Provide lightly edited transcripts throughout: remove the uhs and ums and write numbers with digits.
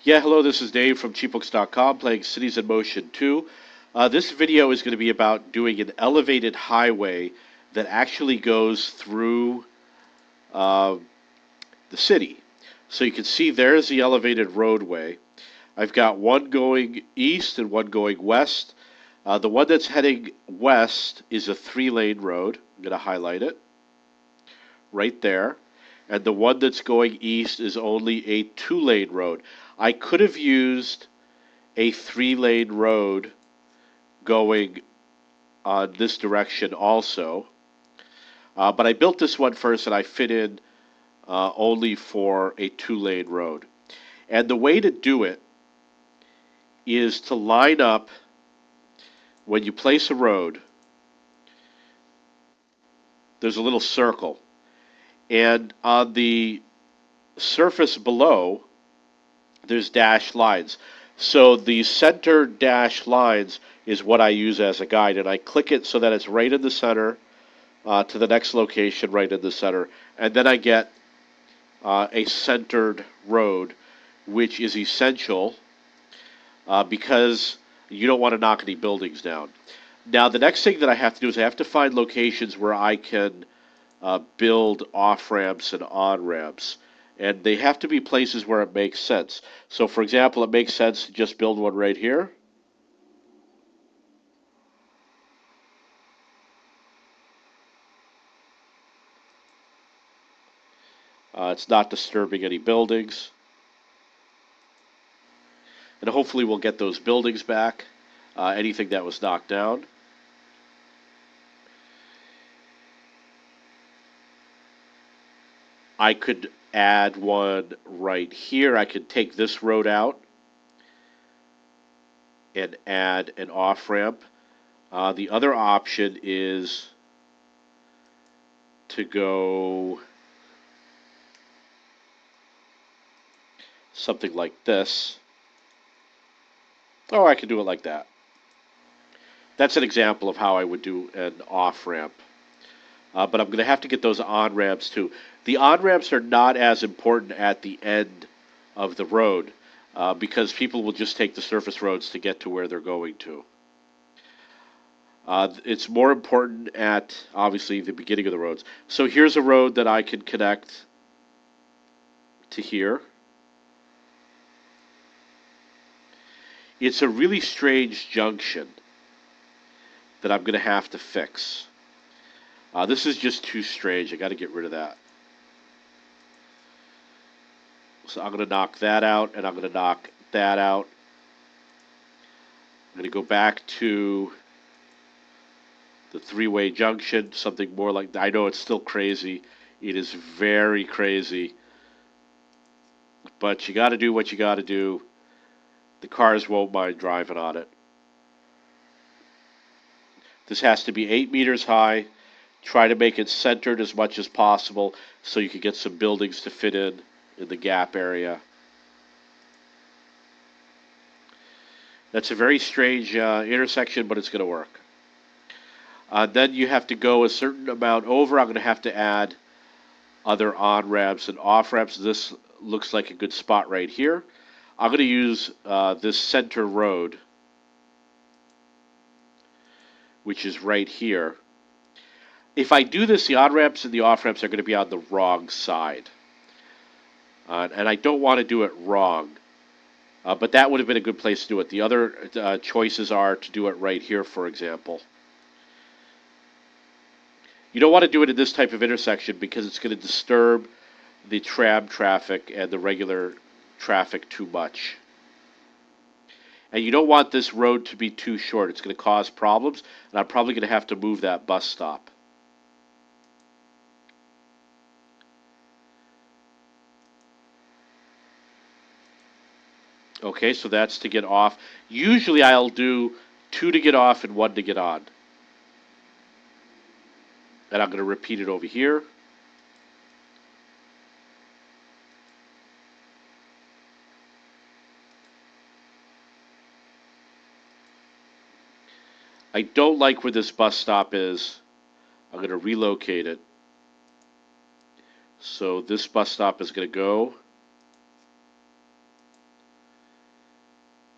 Yeah, hello, this is Dave from cheapbooks.com playing Cities in Motion 2. This video is going to be about doing an elevated highway that actually goes through uh, the city. So you can see there's the elevated roadway. I've got one going east and one going west. The one that's heading west is a 3-lane road. I'm going to highlight it right there. And the one that's going east is only a 2-lane road. I could have used a 3-lane road going this direction also. But I built this one first and I fit in only for a 2-lane road. And the way to do it is to line up when you place a road, there's a little circle. And on the surface below, there's dashed lines. So the center dashed lines is what I use as a guide. And I click it so that it's right in the center to the next location right in the center. And then I get a centered road, which is essential because you don't want to knock any buildings down. Now, the next thing that I have to do is I have to find locations where I can build off-ramps and on-ramps. And they have to be places where it makes sense. So, for example, it makes sense to just build one right here. It's not disturbing any buildings. And hopefully we'll get those buildings back, anything that was knocked down. I could add one right here. I could take this road out and add an off-ramp. The other option is to go something like this. Or I could do it like that. That's an example of how I would do an off-ramp. But I'm going to have to get those on-ramps too. The on-ramps are not as important at the end of the road because people will just take the surface roads to get to where they're going to. It's more important at, obviously, the beginning of the roads. So here's a road that I can connect to here. It's a really strange junction that I'm going to have to fix. This is just too strange. I got to get rid of that. So I'm going to knock that out, and I'm going to knock that out. I'm going to go back to the 3-way junction, something more like that. I know it's still crazy. It is very crazy. But you got to do what you got to do. The cars won't mind driving on it. This has to be 8 meters high. Try to make it centered as much as possible so you can get some buildings to fit in the gap area. That's a very strange intersection, but it's going to work. Then you have to go a certain amount over. I'm going to have to add other on-ramps and off-ramps. This looks like a good spot right here. I'm going to use this center road, which is right here. If I do this, the on-ramps and the off-ramps are going to be on the wrong side. And I don't want to do it wrong. But that would have been a good place to do it. The other choices are to do it right here, for example. You don't want to do it in this type of intersection because it's going to disturb the tram traffic and the regular traffic too much. And you don't want this road to be too short. It's going to cause problems, and I'm probably going to have to move that bus stop. Okay, so that's to get off. Usually I'll do 2 to get off and 1 to get on. And I'm going to repeat it over here. I don't like where this bus stop is. I'm going to relocate it. So this bus stop is going to go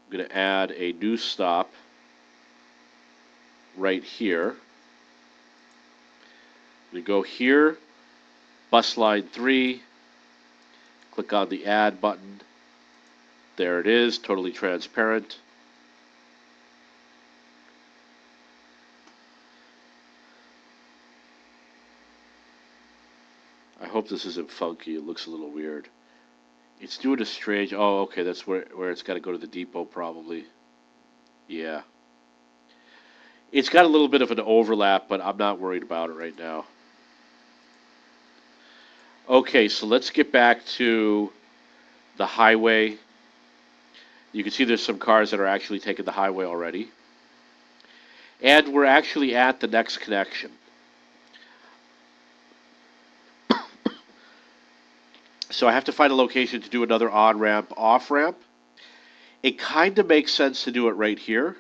I'm going to add a new stop right here. I'm going to go here, bus line 3, click on the add button. There it is, totally transparent. I hope this isn't funky. It looks a little weird. It's doing a strange... Oh, okay, that's where it's got to go to the depot probably. Yeah. It's got a little bit of an overlap, but I'm not worried about it right now. Okay, so let's get back to the highway. You can see there's some cars that are actually taking the highway already. And we're actually at the next connection. So I have to find a location to do another on-ramp, off-ramp. It kind of makes sense to do it right here.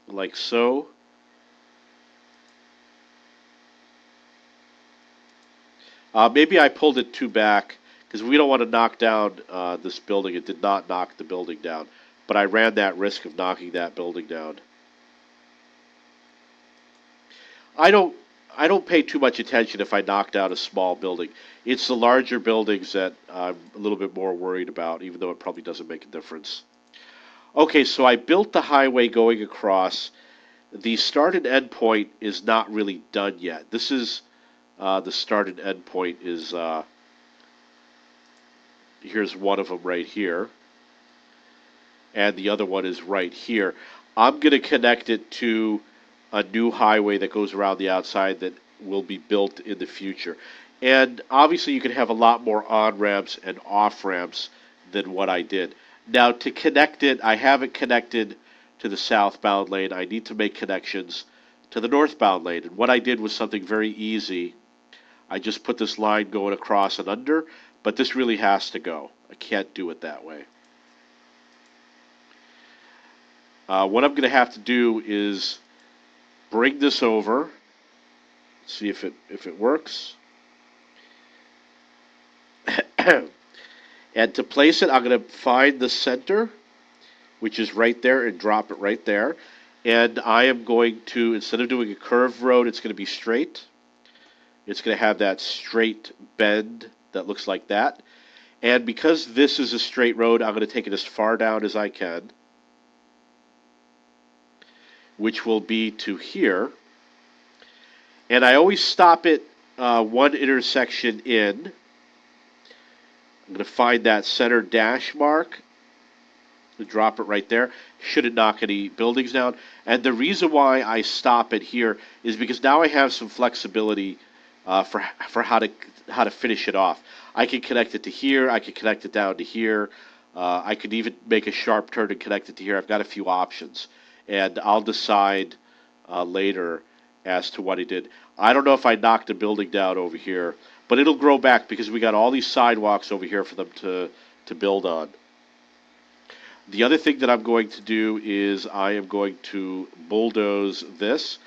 Like so. Maybe I pulled it too back because we don't want to knock down this building. It did not knock the building down, but I ran that risk of knocking that building down. I don't pay too much attention if I knock down a small building. It's the larger buildings that I'm a little bit more worried about, even though it probably doesn't make a difference. Okay, so I built the highway going across. The start and end point is not really done yet. This is the start and end point is here's one of them right here, and the other one is right here. I'm going to connect it to a new highway that goes around the outside that will be built in the future. And obviously, you can have a lot more on ramps and off ramps than what I did. Now, to connect it, I haven't connected to the southbound lane. I need to make connections to the northbound lane. And what I did was something very easy. I just put this line going across and under, but this really has to go. I can't do it that way. What I'm going to have to do is bring this over, see if it works. And to place it, I'm going to find the center, which is right there, and drop it right there. And I am going to, instead of doing a curved road, it's going to be straight. It's going to have that straight bend that looks like that. And because this is a straight road, I'm going to take it as far down as I can, which will be to here. And I always stop it one intersection in. I'm going to find that center dash mark, drop it right there. Shouldn't knock any buildings down. And the reason why I stop it here is because now I have some flexibility for how to finish it off. I can connect it to here. I can connect it down to here. I could even make a sharp turn and connect it to here. I've got a few options, and I'll decide later as to what I did. I don't know if I knocked a building down over here, but it'll grow back because we got all these sidewalks over here for them to build on. The other thing that I'm going to do is I am going to bulldoze this.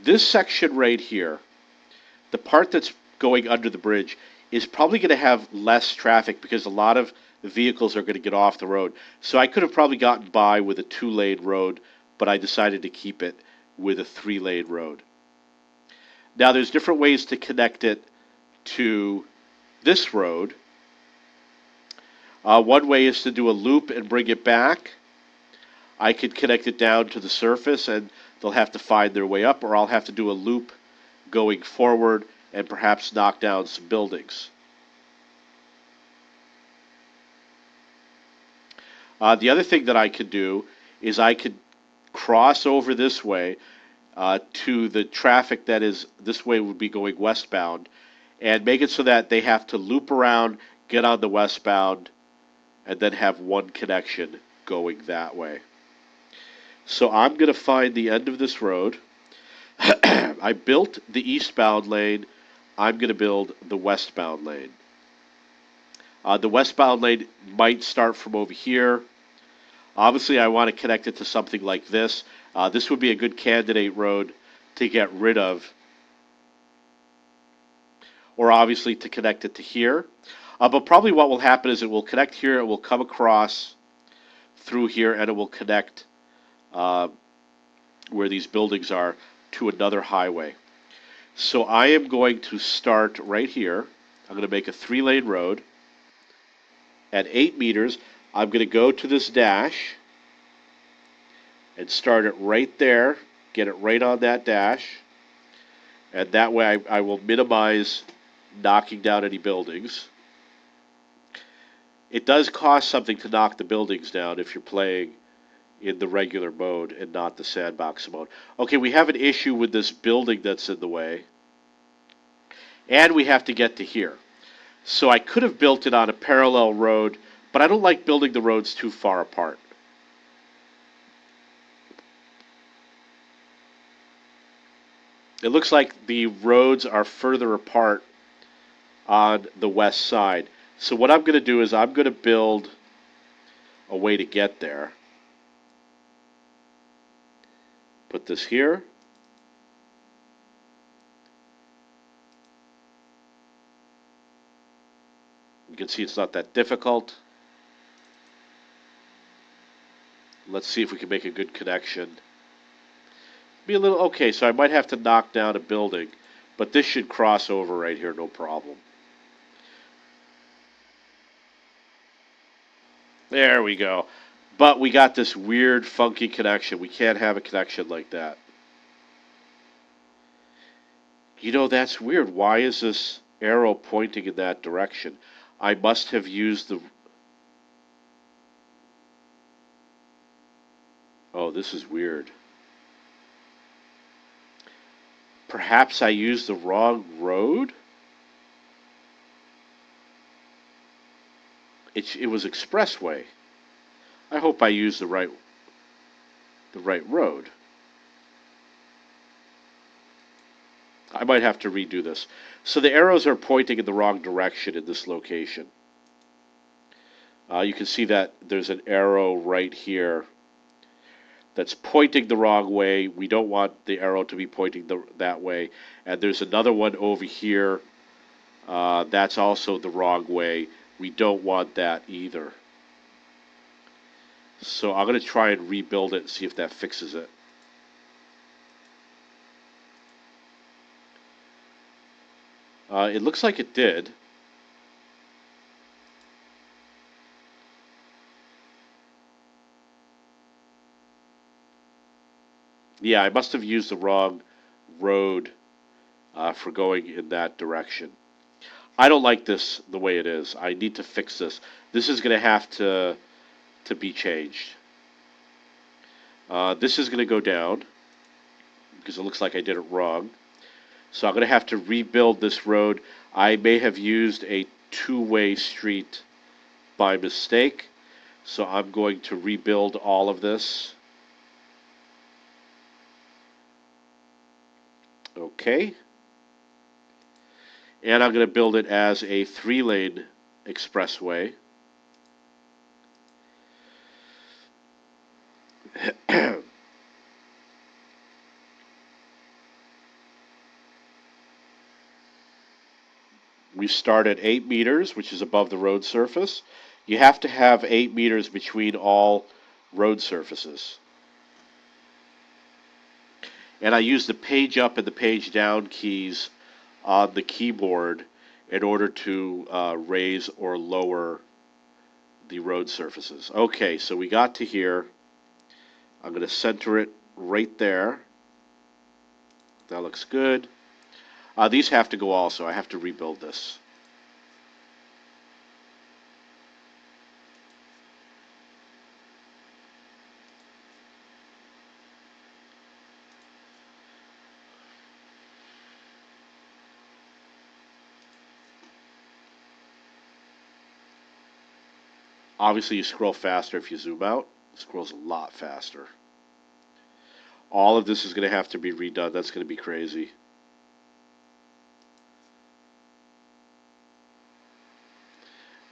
This section right here, the part that's going under the bridge, is probably going to have less traffic because a lot of vehicles are going to get off the road. So I could have probably gotten by with a 2-lane road, but I decided to keep it with a 3-lane road. Now there's different ways to connect it to this road. One way is to do a loop and bring it back. I could connect it down to the surface and they'll have to find their way up, or I'll have to do a loop going forward and perhaps knock down some buildings. The other thing that I could do is I could cross over this way to the traffic that is this way would be going westbound, and make it so that they have to loop around, get on the westbound, and then have one connection going that way. So I'm going to find the end of this road. I built the eastbound lane. I'm going to build the westbound lane. The westbound lane might start from over here. Obviously, I want to connect it to something like this. This would be a good candidate road to get rid of or obviously to connect it to here. But probably what will happen is it will connect here, it will come across through here, and it will connect uh, where these buildings are to another highway. So I am going to start right here. I'm going to make a 3-lane road at 8 meters. I'm going to go to this dash and start it right there, get it right on that dash, and that way I will minimize knocking down any buildings. It does cost something to knock the buildings down if you're playing in the regular mode and not the sandbox mode. Okay, we have an issue with this building that's in the way, and we have to get to here. So I could have built it on a parallel road, but I don't like building the roads too far apart. It looks like the roads are further apart on the west side. So what I'm going to do is I'm going to build a way to get there. Put this here. You can see it's not that difficult. Let's see if we can make a good connection. Be a little okay, so I might have to knock down a building, but this should cross over right here, no problem. There we go. But we got this weird, funky connection. We can't have a connection like that. You know, that's weird. Why is this arrow pointing in that direction? I must have used the... Oh, this is weird. Perhaps I used the wrong road? It was expressway. I hope I used the right road. I might have to redo this. So the arrows are pointing in the wrong direction in this location. You can see that there's an arrow right here that's pointing the wrong way. We don't want the arrow to be pointing that way. And there's another one over here that's also the wrong way. We don't want that either. So I'm going to try and rebuild it and see if that fixes it. It looks like it did. Yeah, I must have used the wrong road for going in that direction. I don't like this the way it is. I need to fix this. This is going to have to be changed. This is going to go down because it looks like I did it wrong. So I'm going to have to rebuild this road. I may have used a two-way street by mistake. So I'm going to rebuild all of this. Okay. And I'm going to build it as a 3-lane expressway. We start at 8 meters, which is above the road surface. You have to have 8 meters between all road surfaces. And I use the page up and the page down keys on the keyboard in order to raise or lower the road surfaces. Okay, so we got to here. I'm going to center it right there. That looks good. These have to go also. I have to rebuild this. Obviously, you scroll faster if you zoom out. It scrolls a lot faster. All of this is going to have to be redone. That's going to be crazy.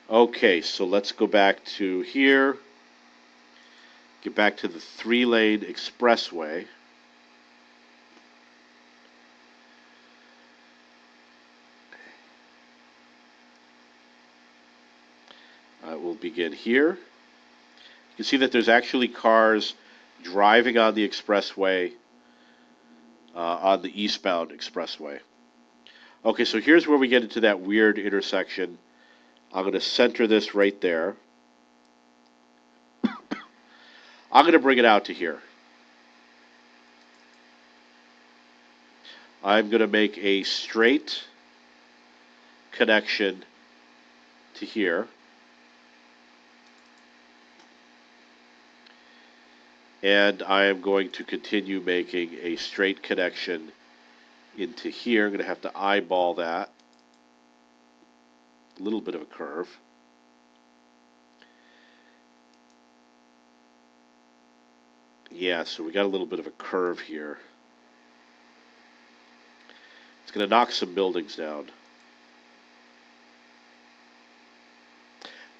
Okay, so let's go back to here. Get back to the 3-lane expressway. that will begin here. You can see that there's actually cars driving on the expressway, on the eastbound expressway. Okay, so here's where we get into that weird intersection. I'm going to center this right there. I'm going to bring it out to here. I'm going to make a straight connection to here. And I am going to continue making a straight connection into here. I'm going to have to eyeball that. A little bit of a curve. Yeah, so we got a little bit of a curve here. It's going to knock some buildings down.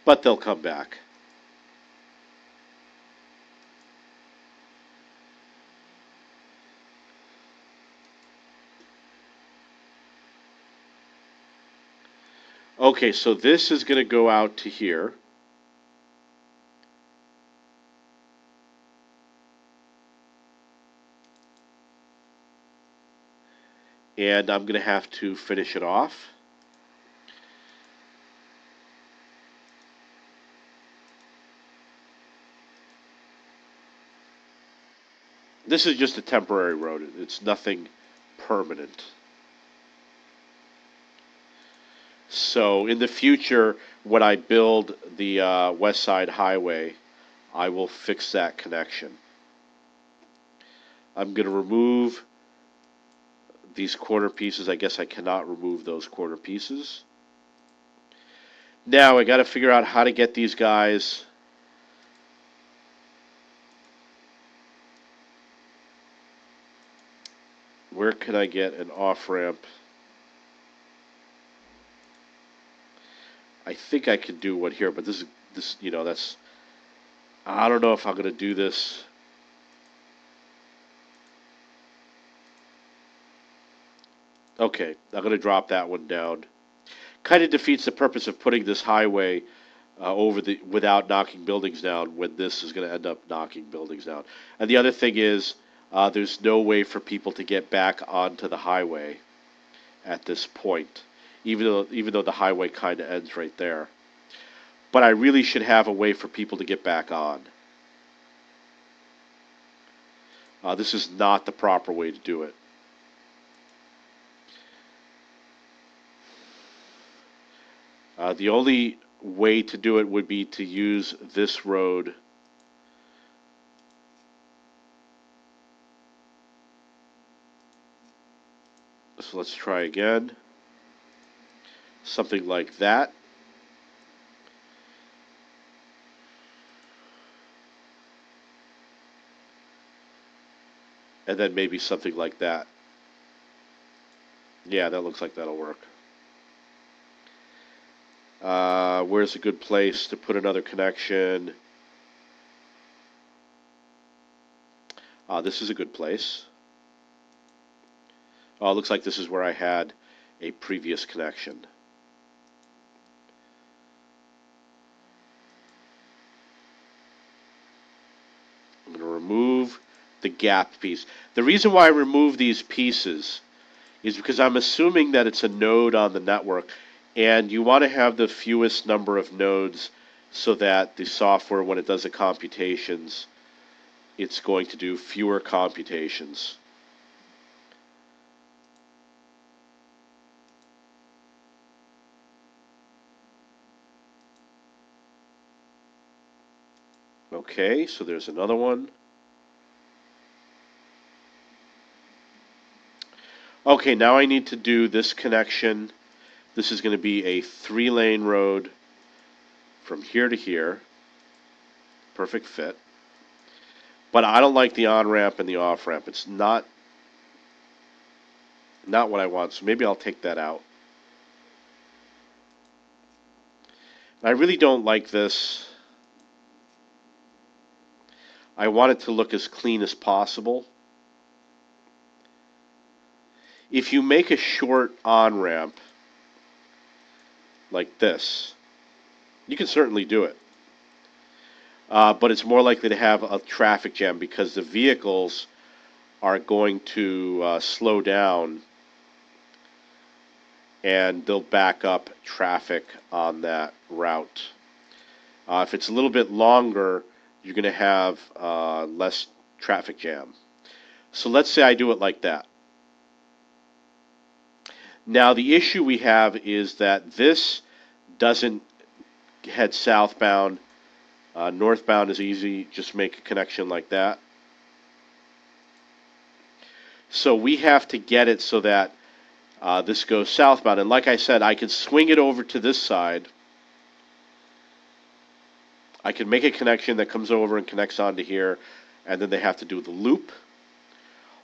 But they'll come back. Okay, so this is going to go out to here. And I'm going to have to finish it off. This is just a temporary road. It's nothing permanent. So in the future, when I build the West Side Highway, I will fix that connection. I'm going to remove these corner pieces. I guess I cannot remove those corner pieces. Now I got to figure out how to get these guys where can I get an off-ramp? I think I could do one here, but this, that's, I don't know if I'm going to do this. Okay, I'm going to drop that one down. Kind of defeats the purpose of putting this highway without knocking buildings down when this is going to end up knocking buildings down. And the other thing is, there's no way for people to get back onto the highway at this point, even though the highway kind of ends right there. But I really should have a way for people to get back on. This is not the proper way to do it. The only way to do it would be to use this road so let's try again. Something like that. And then maybe something like that. Yeah, that looks like that'll work. Where's a good place to put another connection? This is a good place. Oh, it looks like this is where I had a previous connection. I'm going to remove the gap piece. The reason why I remove these pieces is because I'm assuming that it's a node on the network, and you want to have the fewest number of nodes so that the software, when it does the computations, it's going to do fewer computations. Okay, so there's another one. Okay, now I need to do this connection. This is going to be a 3-lane road from here to here. Perfect fit. But I don't like the on-ramp and the off-ramp. It's not what I want, so maybe I'll take that out. I really don't like this. I want it to look as clean as possible. If you make a short on-ramp like this, You can certainly do it. But it's more likely to have a traffic jam because the vehicles are going to slow down and they'll back up traffic on that route. If it's a little bit longer, you're going to have less traffic jam. So let's say I do it like that. Now the issue we have is that this doesn't head southbound. Northbound is easy, just make a connection like that. So we have to get it so that this goes southbound. And like I said, I can swing it over to this side. I can make a connection that comes over and connects onto here, and then they have to do the loop.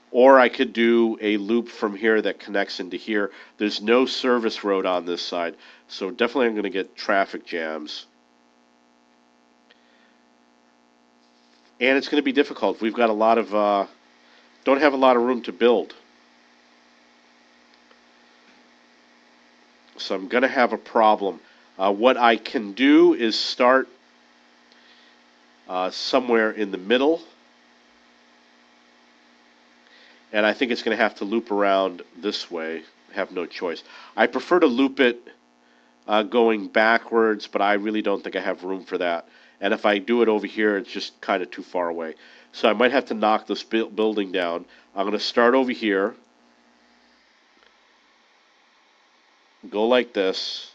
Or I could do a loop from here that connects into here. There's no service road on this side, so definitely I'm going to get traffic jams. And it's going to be difficult. We've got a lot of, don't have a lot of room to build. So I'm going to have a problem. What I can do is start somewhere in the middle. And I think it's going to have to loop around this way. I have no choice. I prefer to loop it going backwards, but I really don't think I have room for that. And if I do it over here, it's just kind of too far away. So I might have to knock this building down. I'm going to start over here. Go like this.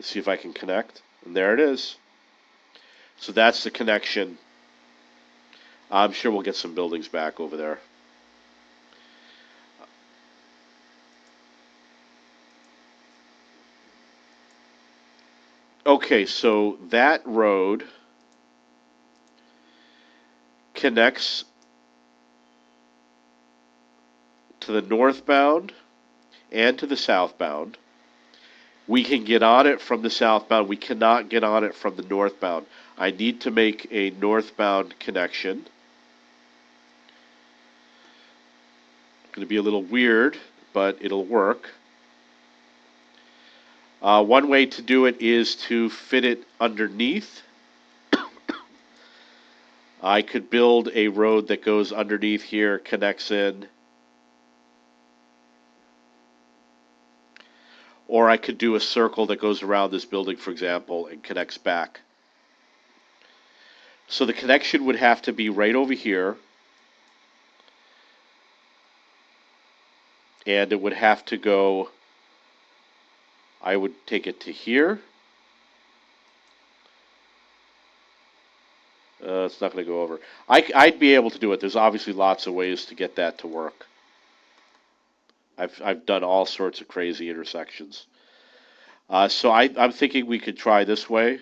See if I can connect. And there it is. So that's the connection. I'm sure we'll get some buildings back over there. Okay, so that road connects to the northbound and to the southbound. We can get on it from the southbound. We cannot get on it from the northbound. I need to make a northbound connection. It's going to be a little weird, but it'll work. One way to do it is to fit it underneath. I could build a road that goes underneath here, connects in. Or I could do a circle that goes around this building, for example, and connects back. So the connection would have to be right over here. And it would have to go, I would take it to here. It's not going to go over. I'd be able to do it. There's obviously lots of ways to get that to work. I've done all sorts of crazy intersections. So I'm thinking we could try this way.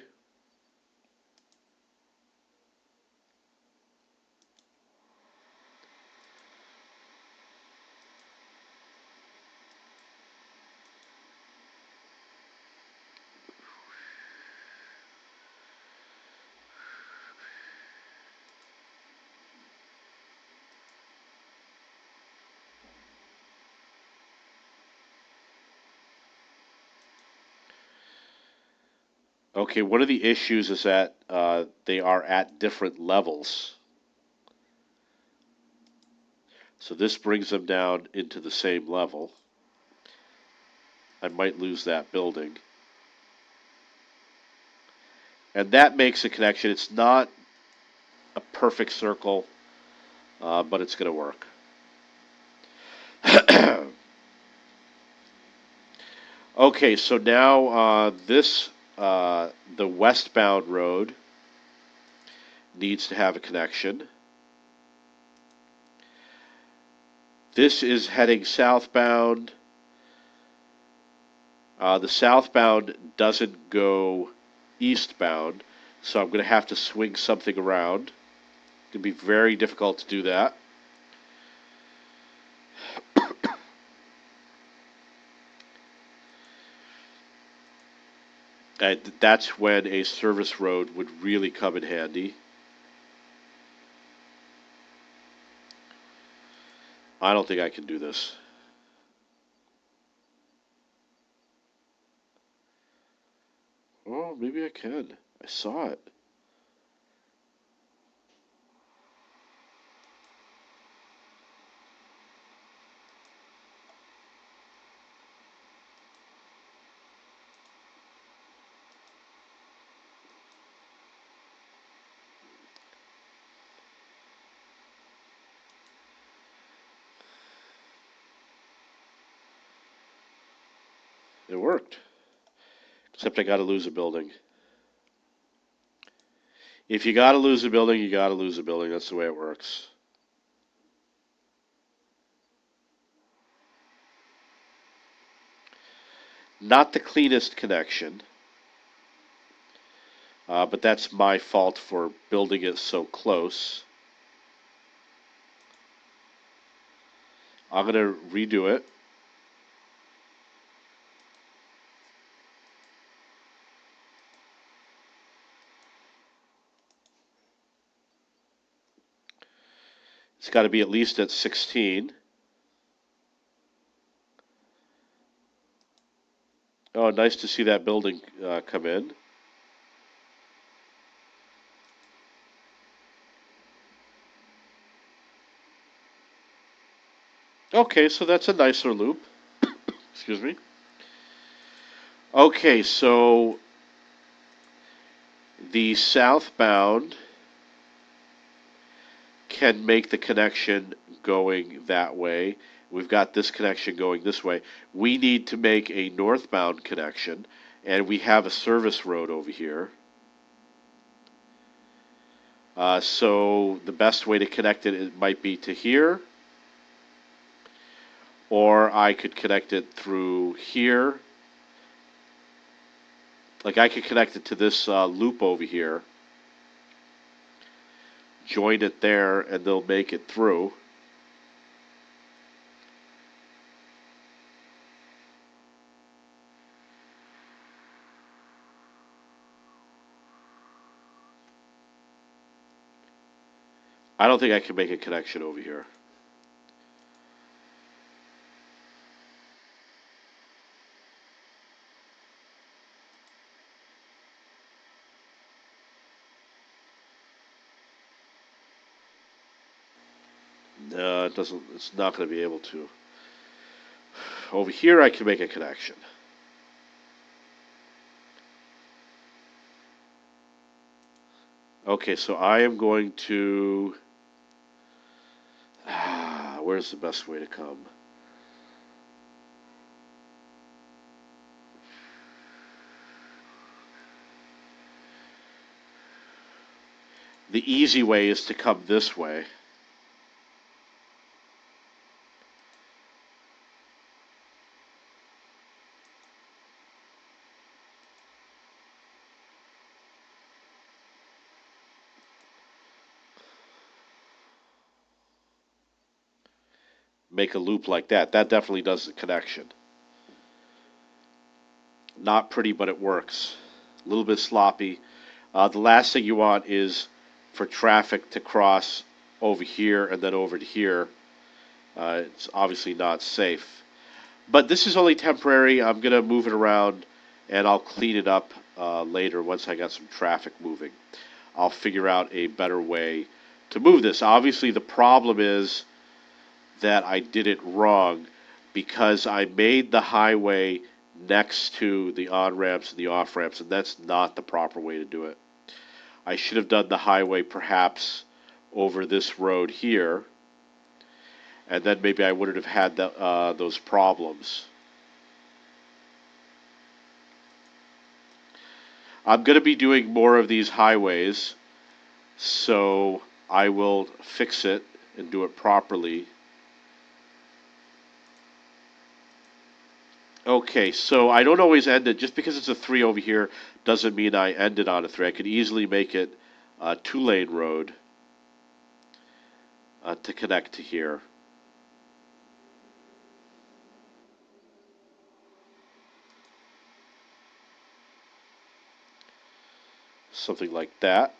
Okay, one of the issues is that they are at different levels. So this brings them down into the same level. I might lose that building. And that makes a connection. It's not a perfect circle, but it's going to work. Okay, so now the westbound road needs to have a connection. This is heading southbound. The southbound doesn't go eastbound, so I'm going to have to swing something around. It's going to be very difficult to do that. And that's when a service road would really come in handy. I don't think I can do this. can. I saw it. It worked. Except I got to lose a building. If you got to lose a building, you got to lose a building. That's the way it works. Not the cleanest connection, but that's my fault for building it so close. I'm going to redo it. It's got to be at least at 16. Oh, nice to see that building come in. Okay, so that's a nicer loop. Excuse me. Okay, so the southbound can make the connection going that way. We've got this connection going this way. We need to make a northbound connection, and we have a service road over here. So the best way to connect it might be to here, or I could connect it through here. Like I could connect it to this loop over here, join it there, and they'll make it through. I don't think I can make a connection over here. No, it doesn't. It's not going to be able to. Over here, I can make a connection. Okay, so I am going to. Where's the best way to come? The easy way is to come this way. Make a loop like that. That definitely does the connection. Not pretty, but it works. A little bit sloppy. The last thing you want is for traffic to cross over here and then over to here. It's obviously not safe. But this is only temporary. I'm going to move it around and I'll clean it up later once I got some traffic moving. I'll figure out a better way to move this. Obviously, the problem is that I did it wrong because I made the highway next to the on-ramps and the off-ramps, and that's not the proper way to do it. I should have done the highway perhaps over this road here, and then maybe I wouldn't have had those problems. I'm going to be doing more of these highways, so I will fix it and do it properly. Okay, so I don't always end it. Just because it's a 3 over here doesn't mean I end it on a 3. I could easily make it a 2-lane road to connect to here. Something like that.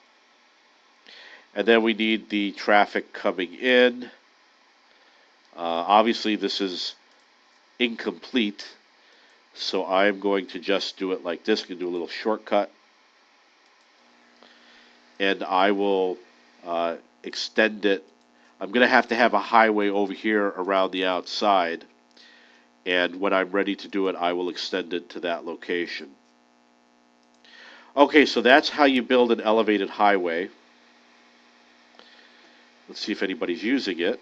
And then we need the traffic coming in. Obviously, this is incomplete, so I'm going to just do it like this. I'm going to do a little shortcut. and I will extend it. I'm going to have a highway over here around the outside, and when I'm ready to do it, I will extend it to that location. Okay, so that's how you build an elevated highway. Let's see if anybody's using it.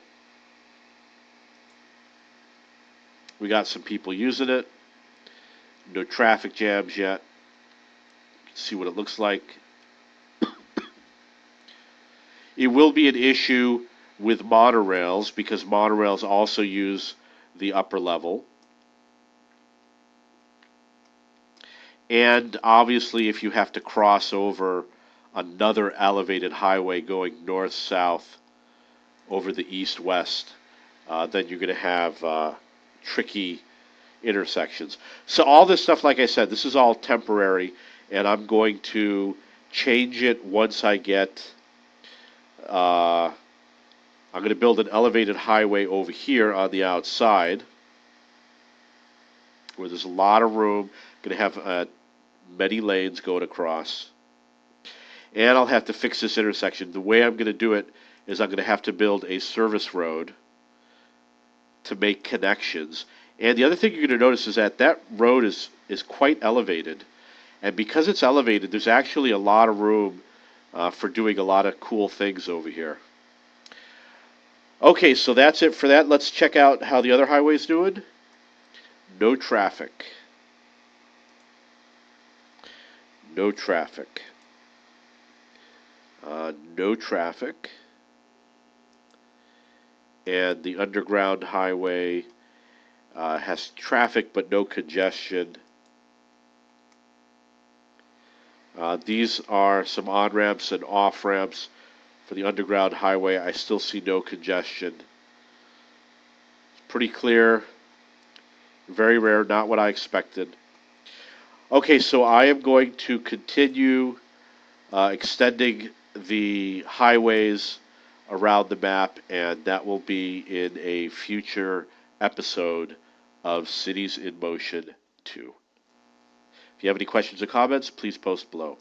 We got some people using it. No traffic jams yet. You can see what it looks like. It will be an issue with monorails because monorails also use the upper level. And obviously, if you have to cross over another elevated highway going north-south over the east-west, then you're going to have tricky intersections. So all this stuff, like I said, this is all temporary, and I'm going to change it once I get... I'm going to build an elevated highway over here on the outside where there's a lot of room. Going to have many lanes going across. And I'll have to fix this intersection. The way I'm going to do it is I'm going to have to build a service road to make connections. And the other thing you're going to notice is that that road is quite elevated. And because it's elevated, there's actually a lot of room for doing a lot of cool things over here. Okay, so that's it for that. Let's check out how the other highway's doing. No traffic. No traffic. No traffic. And the underground highway has traffic but no congestion. These are some on-ramps and off-ramps for the underground highway. I still see no congestion. It's pretty clear. Very rare, not what I expected. Okay, so I am going to continue extending the highways around the map, and that will be in a future episode of Cities in Motion 2. If you have any questions or comments, please post below.